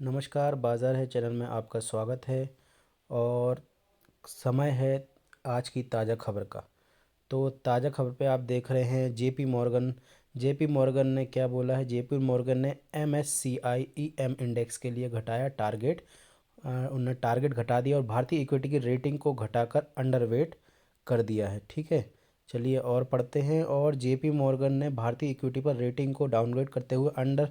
नमस्कार, बाज़ार है चैनल में आपका स्वागत है। और समय है आज की ताज़ा खबर का। तो ताज़ा खबर पे आप देख रहे हैं जेपी मॉर्गन ने क्या बोला है। जेपी मॉर्गन ने MSCI EM इंडेक्स के लिए घटाया टारगेट। उन्होंने टारगेट घटा दिया और भारतीय इक्विटी की रेटिंग को घटाकर अंडरवेट कर दिया है। ठीक है, चलिए और पढ़ते हैं। और जेपी मॉर्गन ने भारतीय इक्विटी पर रेटिंग को डाउनग्रेड करते हुए अंडर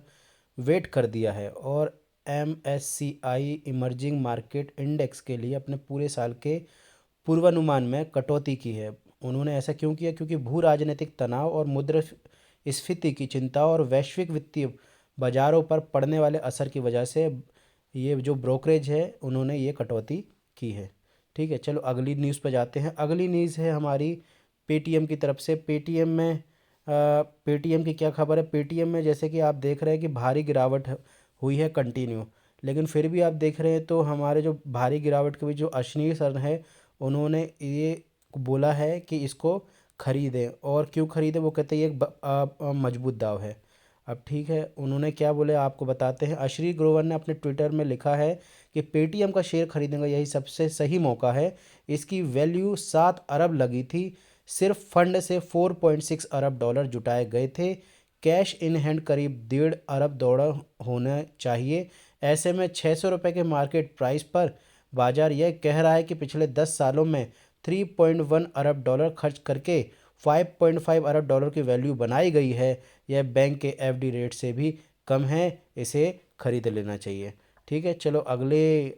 वेट कर दिया है और MSCI इमर्जिंग मार्केट इंडेक्स के लिए अपने पूरे साल के पूर्वानुमान में कटौती की है। उन्होंने ऐसा क्यों किया? क्योंकि भू राजनीतिक तनाव और मुद्रास्फीति की चिंता और वैश्विक वित्तीय बाजारों पर पड़ने वाले असर की वजह से ये जो ब्रोकरेज है उन्होंने ये कटौती की है। ठीक है, चलो अगली न्यूज़ पर जाते हैं। अगली न्यूज़ है हमारी पेटीएम की तरफ से। पेटीएम की क्या खबर है? पेटीएम में जैसे कि आप देख रहे हैं कि भारी गिरावट हुई है कंटिन्यू, लेकिन फिर भी आप देख रहे हैं तो हमारे जो भारी गिरावट के बीच जो अशनीय सर है उन्होंने ये बोला है कि इसको खरीदें। और क्यों खरीदें? वो कहते हैं ये एक मजबूत दाव है। अब ठीक है, उन्होंने क्या बोले आपको बताते हैं। अश्री ग्रोवर ने अपने ट्विटर में लिखा है कि पेटीएम का शेयर खरीदने का यही सबसे सही मौका है। इसकी वैल्यू 7 अरब लगी थी। सिर्फ फंड से 4.6 अरब डॉलर जुटाए गए थे। कैश इन हैंड करीब 1.5 अरब डॉलर होना चाहिए। ऐसे में 600 रुपये के मार्केट प्राइस पर बाजार यह कह रहा है कि पिछले 10 सालों में 3.1 अरब डॉलर खर्च करके 5.5 अरब डॉलर की वैल्यू बनाई गई है। यह बैंक के FD रेट से भी कम है। इसे खरीद लेना चाहिए। ठीक है, चलो अगले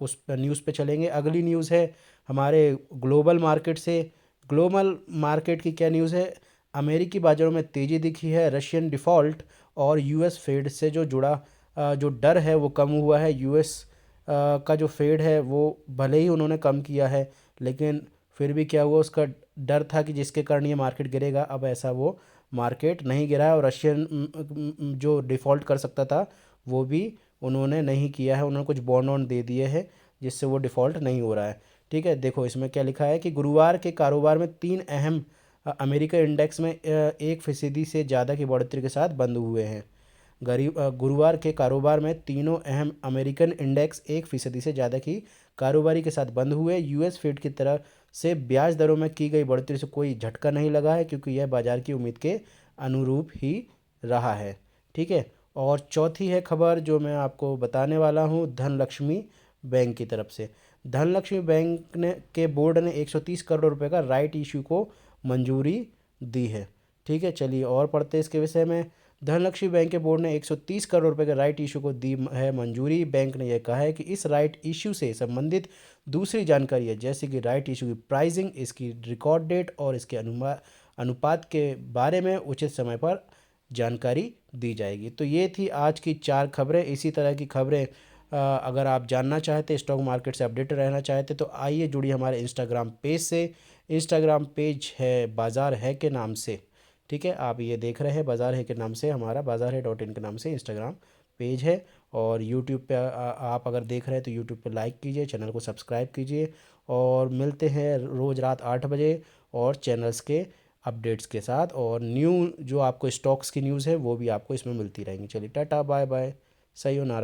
उस न्यूज़ पे चलेंगे। अगली न्यूज़ है हमारे ग्लोबल मार्केट से। ग्लोबल मार्केट की क्या न्यूज़ है? अमेरिकी बाजारों में तेज़ी दिखी है। रशियन डिफ़ॉल्ट और US फेड से जो जुड़ा जो डर है वो कम हुआ है। US का जो फेड है वो भले ही उन्होंने कम किया है, लेकिन फिर भी क्या हुआ, उसका डर था कि जिसके कारण ये मार्केट गिरेगा। अब ऐसा वो मार्केट नहीं गिरा है और रशियन जो डिफ़ॉल्ट कर सकता था वो भी उन्होंने नहीं किया है। उन्होंने कुछ बॉन्ड वॉन्ड दे दिए हैं जिससे वो डिफ़ॉल्ट नहीं हो रहा है। ठीक है, देखो इसमें क्या लिखा है कि गुरुवार के कारोबार में 3 अहम अमेरिका इंडेक्स में 1% से ज़्यादा की बढ़ोतरी के साथ बंद हुए हैं। गुरुवार के कारोबार में तीनों अहम अमेरिकन इंडेक्स 1% से ज़्यादा की कारोबारी के साथ बंद हुए। US फेड की तरफ से ब्याज दरों में की गई बढ़ोतरी से कोई झटका नहीं लगा है, क्योंकि यह बाजार की उम्मीद के अनुरूप ही रहा है। ठीक है, और चौथी है खबर जो मैं आपको बताने वाला हूँ, धनलक्ष्मी बैंक की तरफ से। धनलक्ष्मी बैंक ने के बोर्ड ने 130 करोड़ रुपए का राइट इशू को मंजूरी दी है। ठीक है, चलिए और पढ़ते हैं इसके विषय में। धनलक्ष्मी बैंक के बोर्ड ने 130 करोड़ रुपए के राइट इशू को दी है मंजूरी। बैंक ने यह कहा है कि इस राइट इशू से संबंधित दूसरी जानकारी है, जैसे कि राइट इशू की प्राइसिंग, इसकी रिकॉर्ड डेट और इसके अनुपात के बारे में उचित समय पर जानकारी दी जाएगी। तो ये थी आज की 4 खबरें। इसी तरह की खबरें अगर आप जानना चाहते, स्टॉक मार्केट से अपडेटेड रहना चाहते, तो आइए जुड़िए हमारे इंस्टाग्राम पेज से। इंस्टाग्राम पेज है बाज़ार है के नाम से। ठीक है, आप ये देख रहे हैं बाज़ार है के नाम से, हमारा बाज़ार है .in के नाम से इंस्टाग्राम पेज है। और यूट्यूब पे आप अगर देख रहे हैं तो यूट्यूब पे लाइक कीजिए, चैनल को सब्सक्राइब कीजिए। और मिलते हैं रोज़ रात 8 बजे और चैनल्स के अपडेट्स के साथ। और न्यू जो आपको स्टॉक्स की न्यूज़ है वो भी आपको इसमें मिलती रहेंगी। चलिए टाटा बाय बाय, सही हो नारा।